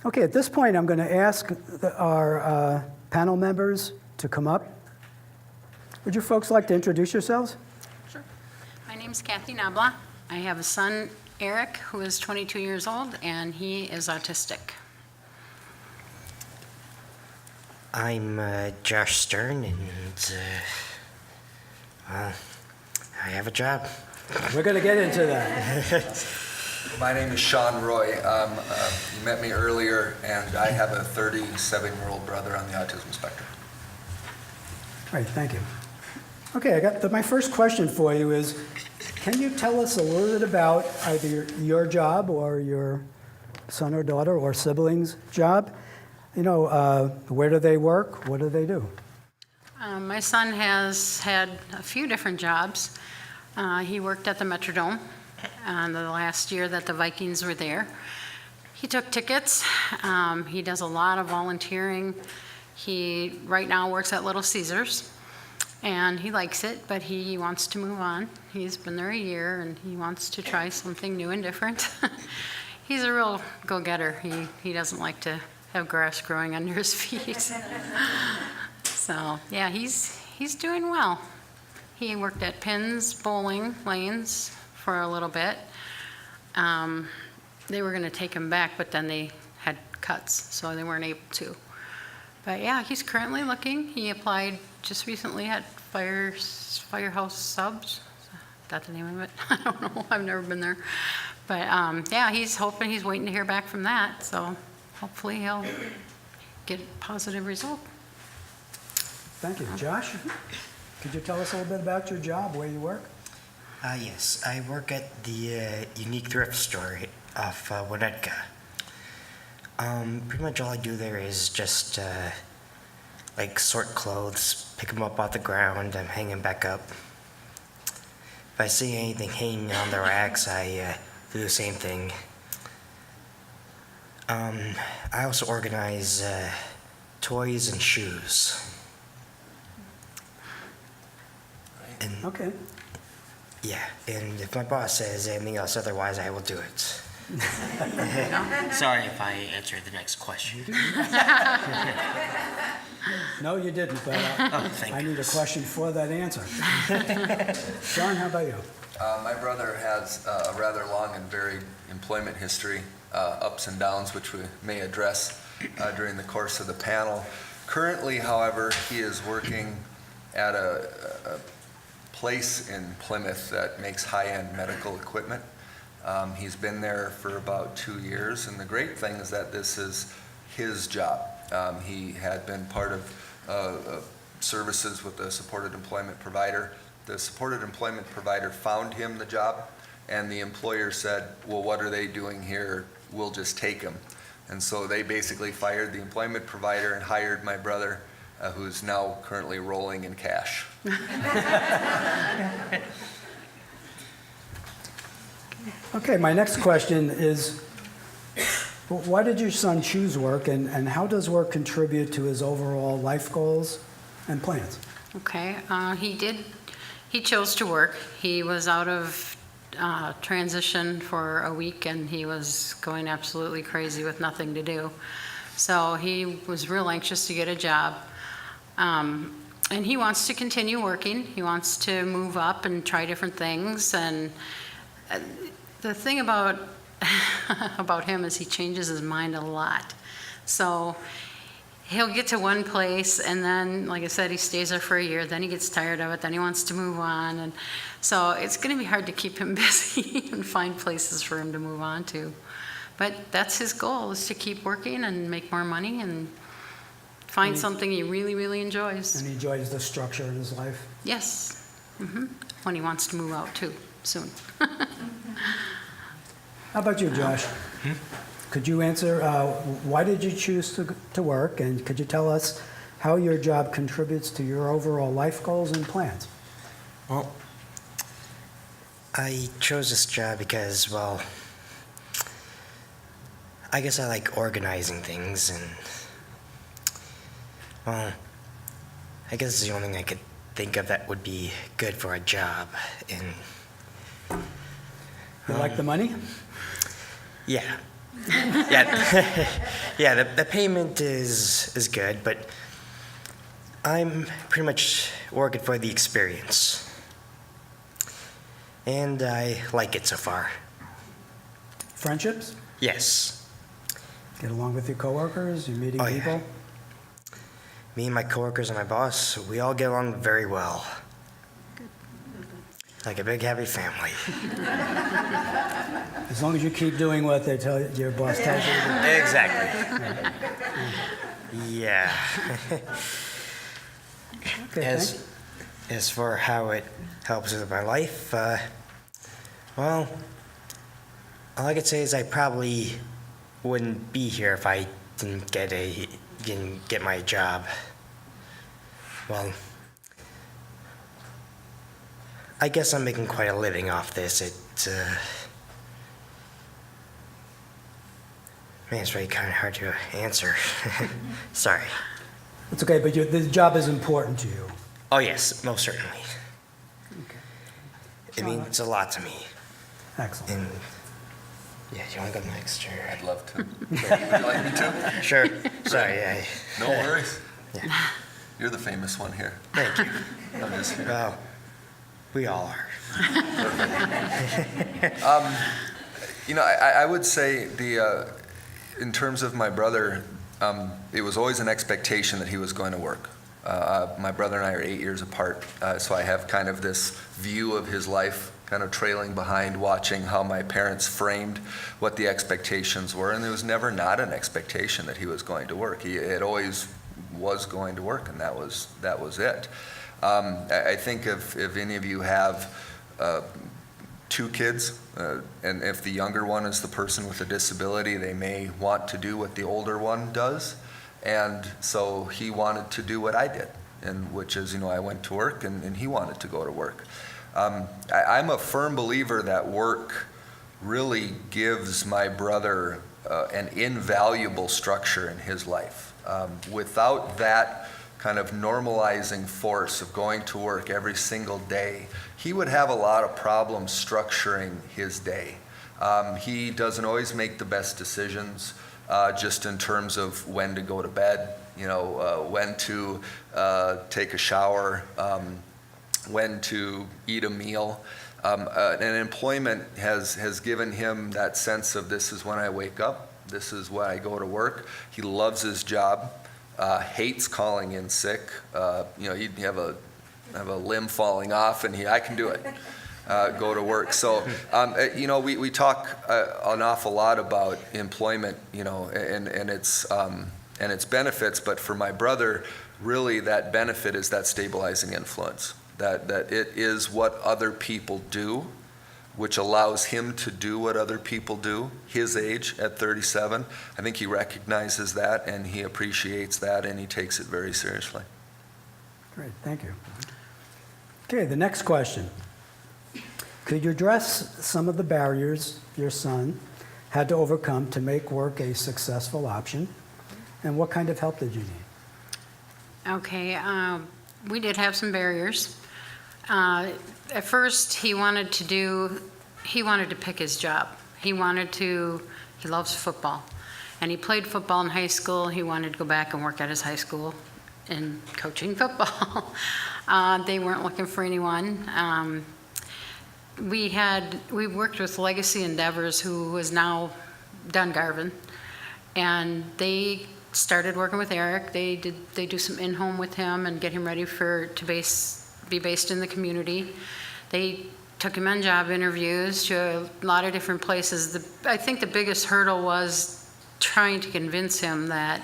Okay, at this point, I'm going to ask our panel members to come up. Would you folks like to introduce yourselves? Sure. My name's Kathy Nabla. I have a son, Eric, who is 22 years old, and he is autistic. I'm Josh Stern, and I have a job. We're going to get into that. My name is Sean Roy. You met me earlier, and I have a 37-year-old brother on the autism spectrum. Great, thank you. Okay, I got my first question for you is, can you tell us a little bit about either your job or your son or daughter or siblings' job? You know, where do they work? What do they do? My son has had a few different jobs. He worked at the Metrodome the last year that the Vikings were there. He took tickets. He does a lot of volunteering. He right now works at Little Caesars, and he likes it, but he wants to move on. He's been there a year, and he wants to try something new and different. He's a real go-getter. He doesn't like to have grass growing under his feet. So, yeah, he's doing well. He worked at Pins Bowling Lanes for a little bit. They were going to take him back, but then they had cuts, so they weren't able to. But yeah, he's currently looking. He applied just recently at Firehouse Subs. Is that the name of it? I don't know. I've never been there. But yeah, he's waiting to hear back from that. So hopefully he'll get a positive result. Thank you. Josh, could you tell us a little bit about your job, where you work? Yes, I work at the Unique Thrift Store off Winnetka. Pretty much all I do there is just like sort clothes, pick them up off the ground, and hang them back up. If I see anything hanging on the racks, I do the same thing. I also organize toys and shoes. And Okay. yeah, and if my boss says anything else otherwise, I will do it. Sorry if I answered the next question. No, you didn't, but Thank I need a question for that answer. John, how about you? My brother has a rather long and varied employment history, ups and downs, which we may address during the course of the panel. Currently, however, he is working at a place in Plymouth that makes high-end medical equipment. He's been there for about 2 years, and the great thing is that this is his job. He had been part of services with the supported employment provider. The supported employment provider found him the job, and the employer said, well, what are they doing here? We'll just take him. And so they basically fired the employment provider and hired my brother, who's now currently rolling in cash. Okay, my next question is, why did your son choose work, and how does work contribute to his overall life goals and plans? Okay, he chose to work. He was out of transition for a week, and he was going absolutely crazy with nothing to do. So he was real anxious to get a job. And he wants to continue working. He wants to move up and try different things. And the thing about about him is he changes his mind a lot. So he'll get to one place, and then, like I said, he stays there for a year. Then he gets tired of it. Then he wants to move on. And so it's going to be hard to keep him busy and find places for him to move on to. But that's his goal, is to keep working and make more money and find something he really, really enjoys. And he enjoys the structure in his life? Yes. When he wants to move out, too, soon. How about you, Josh? Could you answer, why did you choose to work, and could you tell us how your job contributes to your overall life goals and plans? Well, I chose this job because, well, I guess I like organizing things, and, well, I guess it's the only thing I could think of that would be good for a job. And You like the money? yeah, Yeah, yeah. The payment is good, but I'm pretty much working for the experience, and I like it so far. Friendships? Yes, Get along with your coworkers? You're meeting Oh, yeah. people? me and my coworkers and my boss, we all get along very well, like a big happy family. As long as you keep doing what they tell you, your boss tells you to do. Exactly. Yeah. Okay, As for how it helps with my life, well, all I could say is I probably wouldn't be here if I didn't get my job. Well, I guess I'm making quite a living off this. Man, it's really kind of hard to answer. Sorry. It's okay, but the job is important to you. Oh yes, most certainly. Okay. It means a lot to me. Excellent. And yeah, do you want to go next, or? I'd love to. Would you like me to? Sure. Sorry. No worries. Yeah. You're the famous one here. Thank you. I'm just here. Well, we all are. I would say in terms of my brother, it was always an expectation that he was going to work. My brother and I are 8 years apart, so I have kind of this view of his life kind of trailing behind, watching how my parents framed what the expectations were, and there was never not an expectation that he was going to work. It always was going to work, and that was it. I think if any of you have 2 kids, and if the younger one is the person with a disability, they may want to do what the older one does. And so he wanted to do what I did, and which is, I went to work and he wanted to go to work. I'm a firm believer that work really gives my brother an invaluable structure in his life. Without that kind of normalizing force of going to work every single day, he would have a lot of problems structuring his day. He doesn't always make the best decisions, just in terms of when to go to bed, when to take a shower, when to eat a meal. And employment has given him that sense of, this is when I wake up, this is when I go to work. He loves his job, hates calling in sick. He'd have a limb falling off, and I can do it. Go to work. So, we talk an awful lot about employment, and its benefits. But for my brother, really, that benefit is that stabilizing influence. That it is what other people do, which allows him to do what other people do. His age at 37, I think he recognizes that, and he appreciates that, and he takes it very seriously. Great, thank you. Okay, the next question. Could you address some of the barriers your son had to overcome to make work a successful option? And what kind of help did you need? Okay, we did have some barriers. At first, he wanted to pick his job. He loves football. And he played football in high school. He wanted to go back and work at his high school in coaching football. They weren't looking for anyone. We worked with Legacy Endeavors, who is now Dungarvan, and they started working with Eric. They do some in-home with him and get him ready to be based in the community. They took him on job interviews to a lot of different places. I think the biggest hurdle was trying to convince him that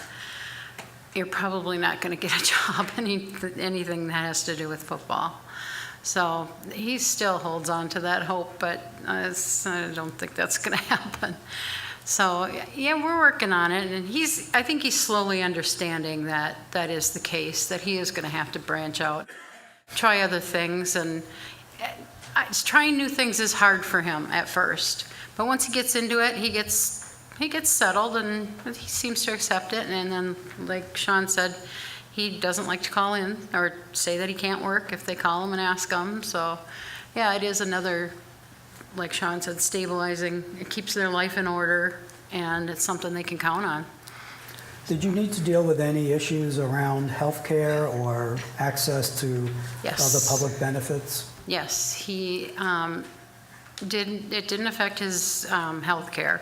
you're probably not going to get a job anything that has to do with football. So he still holds on to that hope, but I don't think that's going to happen. So yeah, we're working on it, and I think he's slowly understanding that that is the case, that he is going to have to branch out, try other things, and trying new things is hard for him at first. But once he gets into it, he gets settled, and he seems to accept it. And then, like Sean said, he doesn't like to call in or say that he can't work if they call him and ask him. So yeah, it is another, like Sean said, stabilizing. It keeps their life in order, and it's something they can count on. Did you need to deal with any issues around healthcare or access to Yes. other public benefits? Yes, it didn't affect his health care.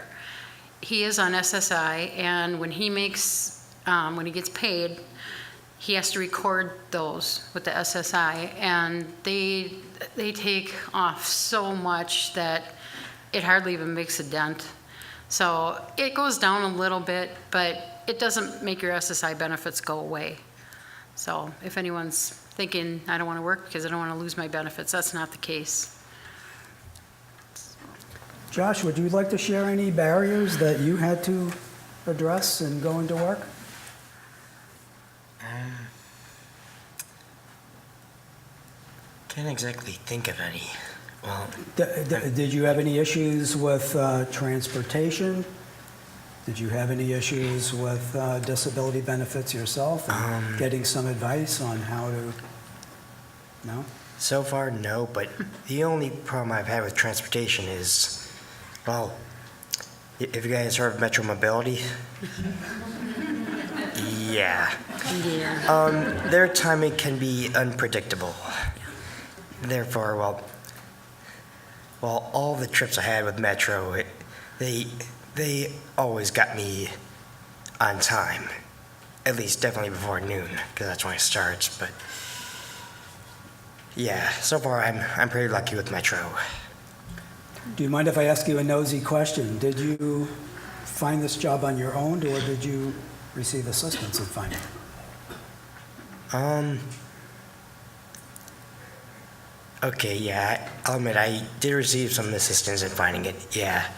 He is on SSI, and when he gets paid, he has to record those with the SSI, and they take off so much that it hardly even makes a dent. So it goes down a little bit, but it doesn't make your SSI benefits go away. So if anyone's thinking, I don't want to work because I don't want to lose my benefits, that's not the case. Josh, would you like to share any barriers that you had to address in going to work? Can't exactly think of any. Well, Did you have any issues with transportation? Did you have any issues with disability benefits yourself and getting some advice on how to, no? so far, no, but the only problem I've had with transportation is, well, if you guys heard of Metro Mobility, yeah. Yeah. Their timing can be unpredictable. Therefore, well, all the trips I had with Metro, they always got me on time. At least definitely before noon, because that's when it starts. But yeah, so far I'm pretty lucky with Metro. Do you mind if I ask you a nosy question? Did you find this job on your own, or did you receive assistance in finding it? Okay, yeah, I'll admit I did receive some assistance in finding it, yeah.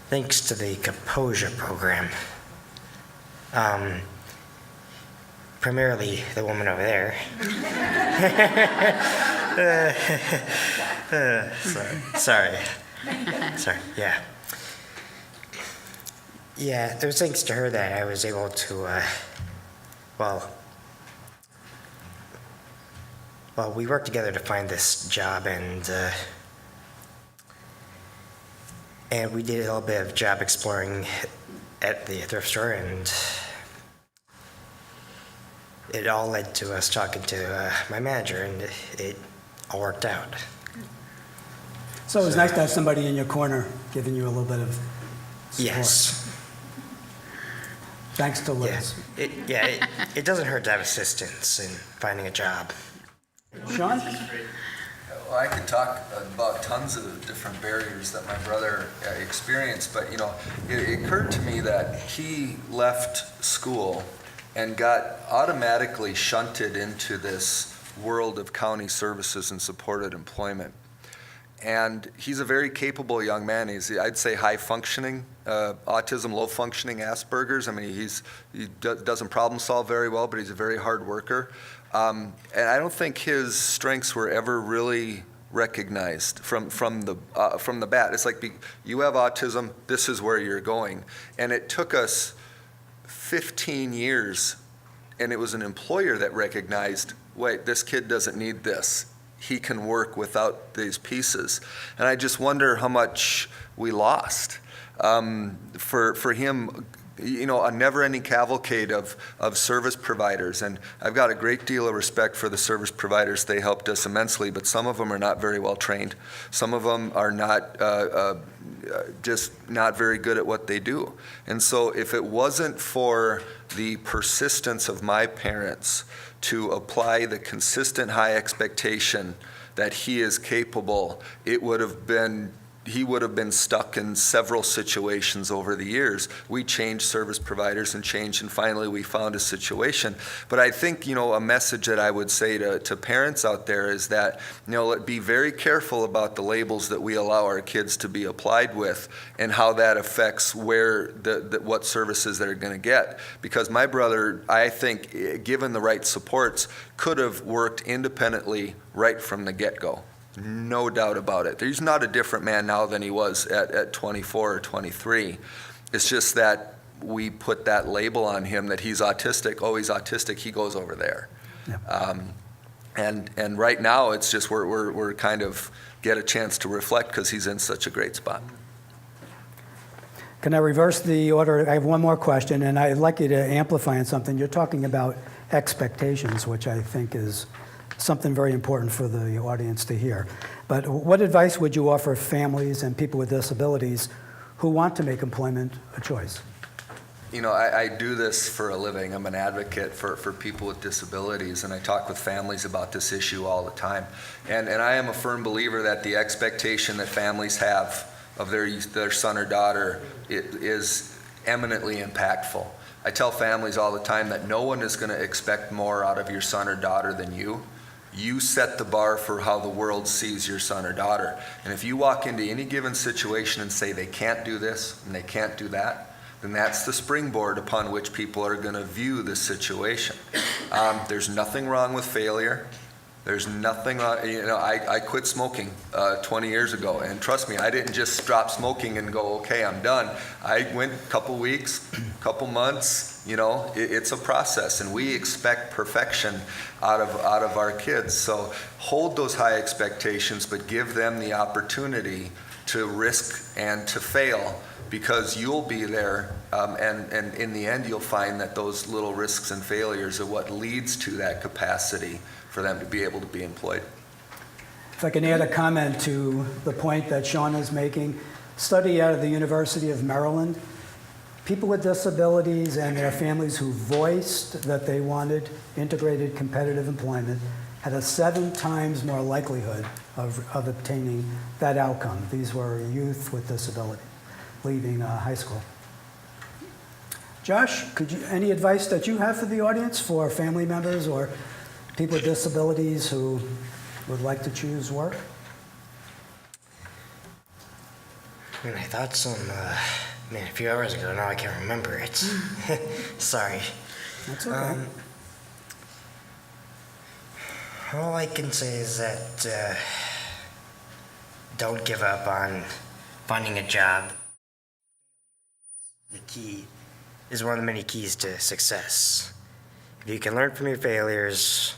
Thanks to the Composure program. Primarily the woman over there. Sorry, yeah. Yeah, it was thanks to her that I was able to, well, we worked together to find this job, and we did a little bit of job exploring at the thrift store, and it all led to us talking to my manager, and it all worked out. So it was nice to have somebody in your corner giving you a little bit of support. Yes. Thanks to Yeah. Liz. It doesn't hurt to have assistance in finding a job. Sean? Well, I could talk about tons of different barriers that my brother experienced, but it occurred to me that he left school and got automatically shunted into this world of county services and supported employment. And he's a very capable young man. I'd say high functioning, autism, low functioning, Asperger's. I mean, he doesn't problem solve very well, but he's a very hard worker. And I don't think his strengths were ever really recognized from the bat. It's like, you have autism, this is where you're going. And it took us 15 years, and it was an employer that recognized, wait, this kid doesn't need this. He can work without these pieces. And I just wonder how much we lost. For him, a never-ending cavalcade of service providers. And I've got a great deal of respect for the service providers. They helped us immensely, but some of them are not very well trained. Some of them are not just not very good at what they do. And so if it wasn't for the persistence of my parents to apply the consistent high expectation that he is capable, he would have been stuck in several situations over the years. We changed service providers and finally we found a situation. But I think, a message that I would say to parents out there is that, be very careful about the labels that we allow our kids to be applied with and how that affects what services they're going to get. Because my brother, I think, given the right supports, could have worked independently right from the get-go. No doubt about it. He's not a different man now than he was at 24 or 23. It's just that we put that label on him that he's autistic. Oh, he's autistic. He goes over there. Yeah. And right now it's just we're kind of get a chance to reflect because he's in such a great spot. Can I reverse the order? I have one more question, and I'd like you to amplify on something. You're talking about expectations, which I think is something very important for the audience to hear. But what advice would you offer families and people with disabilities who want to make employment a choice? You know, I do this for a living. I'm an advocate for people with disabilities, and I talk with families about this issue all the time. And I am a firm believer that the expectation that families have of their son or daughter is eminently impactful. I tell families all the time that no one is going to expect more out of your son or daughter than you. You set the bar for how the world sees your son or daughter. And if you walk into any given situation and say they can't do this and they can't do that, then that's the springboard upon which people are going to view this situation. There's nothing wrong with failure. There's nothing, I quit smoking 20 years ago, and trust me, I didn't just stop smoking and go, okay, I'm done. I went a couple weeks, couple months, it's a process, and we expect perfection out of our kids. So hold those high expectations, but give them the opportunity to risk and to fail, because you'll be there, and in the end, you'll find that those little risks and failures are what leads to that capacity for them to be able to be employed. If I can add a comment to the point that Sean is making, study out of the University of Maryland, people with disabilities and their families who voiced that they wanted integrated competitive employment had a 7 times more likelihood of obtaining that outcome. These were youth with disability leaving high school. Josh, any advice that you have for the audience, for family members or people with disabilities who would like to choose work? I mean, I thought a few hours ago. Now I can't remember it. Sorry. That's okay. All I can say is that don't give up on finding a job. The key is one of the many keys to success. If you can learn from your failures,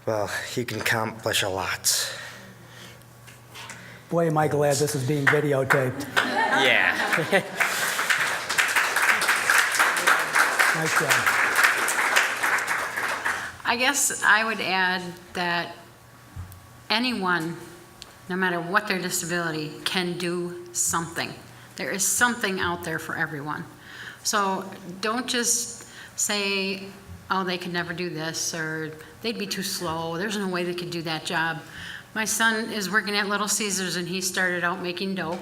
well, you can accomplish a lot. Boy, am I glad this is being videotaped. Yeah. Nice job. I guess I would add that anyone, no matter what their disability, can do something. There is something out there for everyone. So don't just say, oh, they could never do this, or they'd be too slow. There's no way they could do that job. My son is working at Little Caesars, and he started out making dough.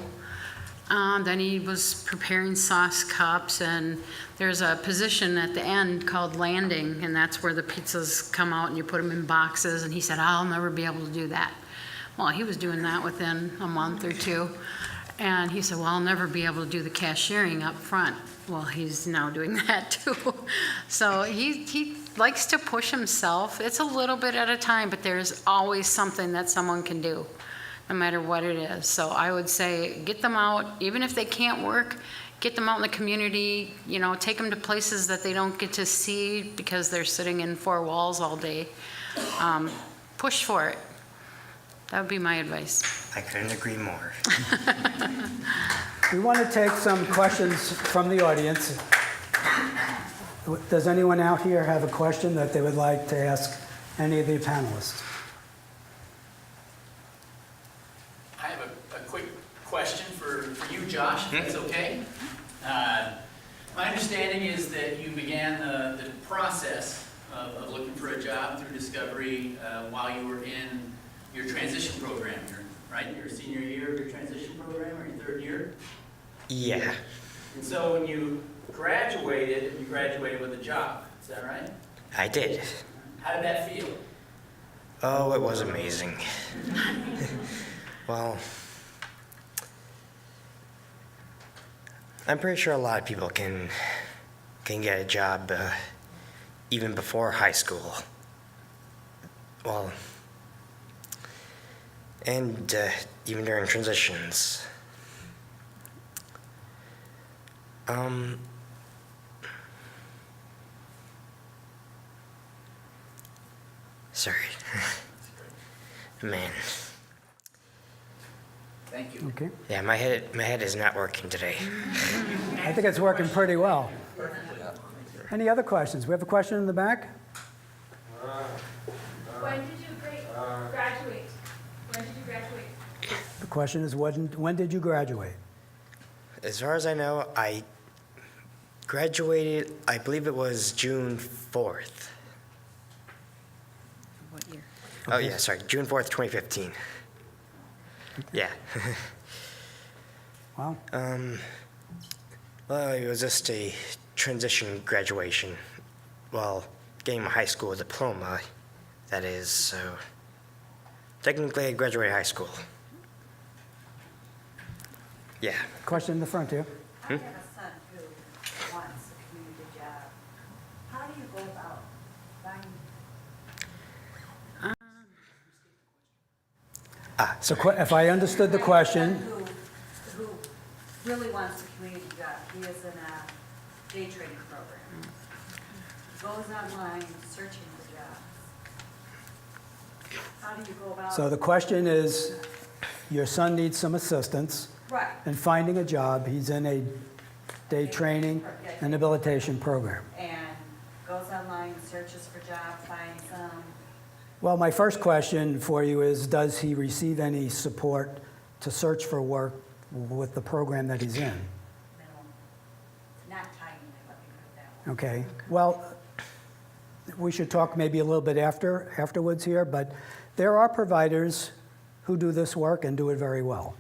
Then he was preparing sauce cups, and there's a position at the end called landing, and that's where the pizzas come out and you put them in boxes. And he said, I'll never be able to do that. Well, he was doing that within a month or two. And he said, well, I'll never be able to do the cashiering up front. Well, he's now doing that too. So he likes to push himself. It's a little bit at a time, but there's always something that someone can do, no matter what it is. So I would say get them out, even if they can't work, get them out in the community, take them to places that they don't get to see because they're sitting in 4 walls all day. Push for it. That would be my advice. I couldn't agree more. We want to take some questions from the audience. Does anyone out here have a question that they would like to ask any of the panelists? I have a quick question for you, Josh, if that's okay. My understanding is that you began the process of looking for a job through Discovery while you were in your transition program, right? Your senior year of your transition program, or your 3rd year? Yeah. And so when you graduated with a job, is that right? I did. How did that feel? Oh, it was amazing. Well, I'm pretty sure a lot of people can get a job even before high school. Well, and even during transitions. Sorry. Man. Thank you. Okay. Yeah, my head is not working today. I think it's working pretty well. Any other questions? We have a question in the back? When did you graduate? When did you graduate? The question is, when did you graduate? As far as I know, I graduated, I believe it was June 4th. What year? Oh, yeah, sorry, June 4th, 2015. Yeah. Wow. Well, it was just a transition graduation. Well, getting my high school diploma, that is, so technically I graduated high school. Yeah. Question in the front here. I have a son who wants a community job. How do you go about finding? So if I understood the question, Who really wants a community job. He is in a day trading program. Goes online searching for jobs. How do you go about? so the question is, your son needs some assistance Right. in finding a job. He's in a day training and habilitation program. And goes online, searches for jobs, finds some. Well, my first question for you is, does he receive any support to search for work with the program that he's in? Minimal. Not timely, let me put it that way. Okay, well, we should talk maybe a little bit afterwards here, but there are providers who do this work and do it very well.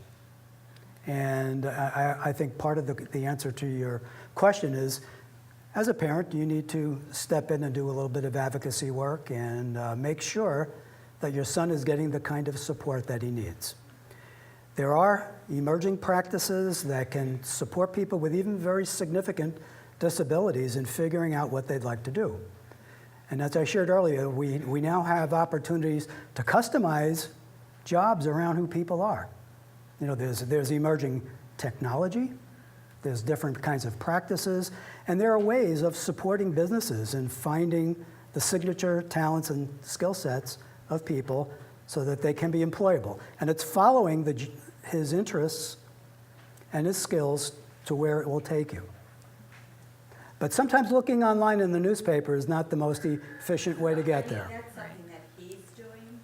And I think part of the answer to your question is, as a parent, you need to step in and do a little bit of advocacy work and make sure that your son is getting the kind of support that he needs. There are emerging practices that can support people with even very significant disabilities in figuring out what they'd like to do. And as I shared earlier, we now have opportunities to customize jobs around who people are. You know, there's emerging technology, there's different kinds of practices, and there are ways of supporting businesses in finding the signature talents and skill sets of people so that they can be employable. And it's following his interests and his skills to where it will take you. But sometimes looking online in the newspaper is not the most efficient way to get there. That's something that he's doing,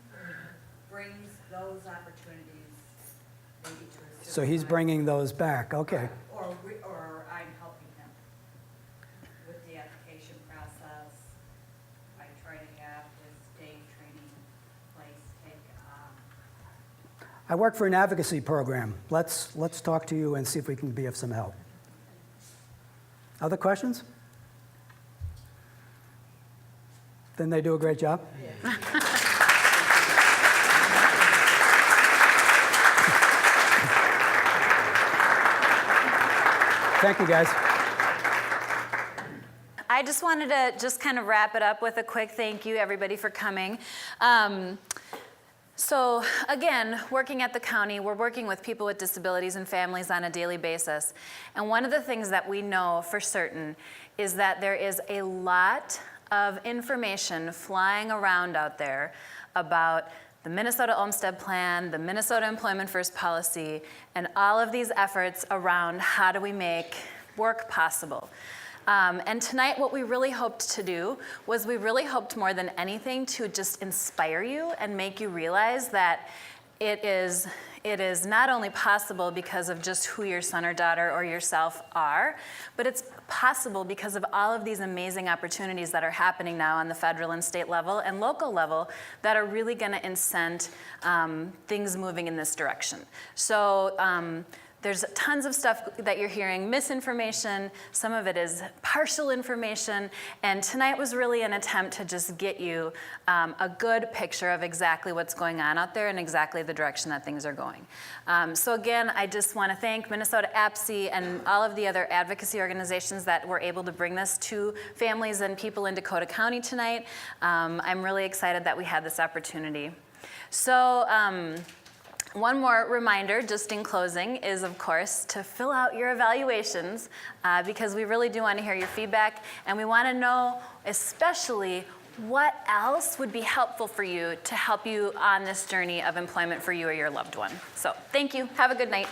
brings those opportunities maybe to a So he's supervisor. bringing those back, okay. Or I'm helping him with the application process. I try to have his day training place take, I work for an advocacy program. Let's talk to you and see if we can be of some help. Other questions? Then they do a great job? Thank you, guys. I just wanted to just kind of wrap it up with a quick thank you, everybody, for coming. So again, working at the county, we're working with people with disabilities and families on a daily basis. And one of the things that we know for certain is that there is a lot of information flying around out there about the Minnesota Olmstead Plan, the Minnesota Employment First policy, and all of these efforts around how do we make work possible. And tonight what we really hoped to do was we really hoped more than anything to just inspire you and make you realize that it is not only possible because of just who your son or daughter or yourself are, but it's possible because of all of these amazing opportunities that are happening now on the federal and state level and local level that are really going to incent things moving in this direction. So there's tons of stuff that you're hearing, misinformation, some of it is partial information, and tonight was really an attempt to just get you a good picture of exactly what's going on out there and exactly the direction that things are going. So again, I just want to thank Minnesota APSE and all of the other advocacy organizations that were able to bring this to families and people in Dakota County tonight. I'm really excited that we had this opportunity. So, one more reminder, just in closing, is of course to fill out your evaluations because we really do want to hear your feedback and we want to know especially what else would be helpful for you to help you on this journey of employment for you or your loved one. So thank you. Have a good night.